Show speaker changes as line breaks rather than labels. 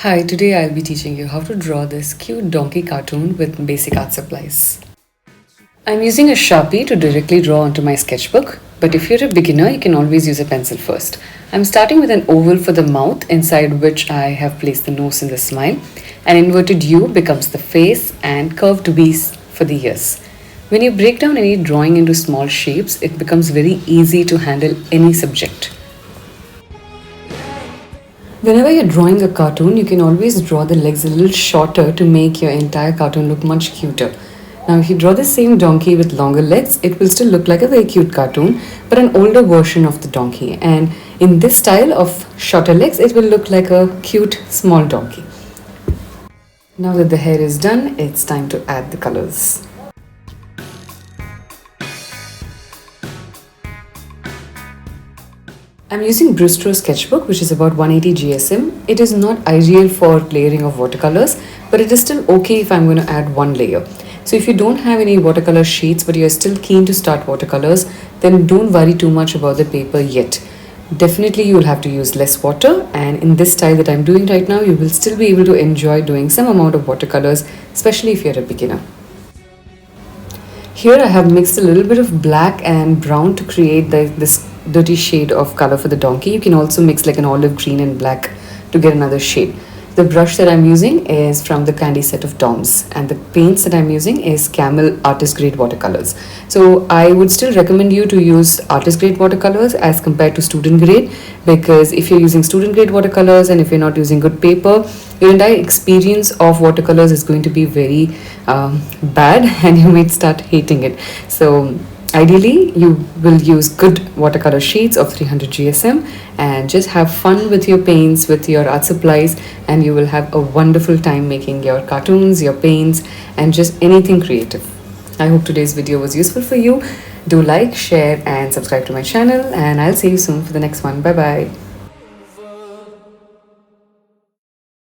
Hi, today I'll be teaching you how to draw this cute donkey cartoon with basic art supplies. I'm using a Sharpie to directly draw onto my sketchbook, but if you're a beginner, you can always use a pencil first. I'm starting with an oval for the mouth, inside which I have placed the nose and the smile. An inverted U becomes the face and curved V's for the ears. When you break down any drawing into small shapes, it becomes very easy to handle any subject. Whenever you're drawing a cartoon, you can always draw the legs a little shorter to make your entire cartoon look much cuter. Now, if you draw the same donkey with longer legs, it will still look like a very cute cartoon, but an older version of the donkey. And in this style of shorter legs, it will look like a cute small donkey. Now that the hair is done, it's time to add the colors. I'm using Brustro Sketchbook, which is about 180 GSM. It is not ideal for layering of watercolors, but it is still okay if I'm going to add one layer. So if you don't have any watercolor sheets, but you're still keen to start watercolors, then don't worry too much about the paper yet. Definitely you will have to use less water, and in this style that I'm doing right now, you will still be able to enjoy doing some amount of watercolors, especially if you're a beginner. Here I have mixed a little bit of black and brown to create this dirty shade of color for the donkey. You can also mix like an olive green and black to get another shade. The brush that I'm using is from the candy set of Toms, and the paints that I'm using is Camel artist grade watercolors. So I would still recommend you to use artist grade watercolors as compared to student grade, because if you're using student grade watercolors and if you're not using good paper, your entire experience of watercolors is going to be very bad and you might start hating it. So ideally, you will use good watercolor sheets of 300 GSM and just have fun with your paints, with your art supplies, and you will have a wonderful time making your cartoons, your paints, and just anything creative. I hope today's video was useful for you. Do like, share, and subscribe to my channel, and I'll see you soon for the next one. Bye bye.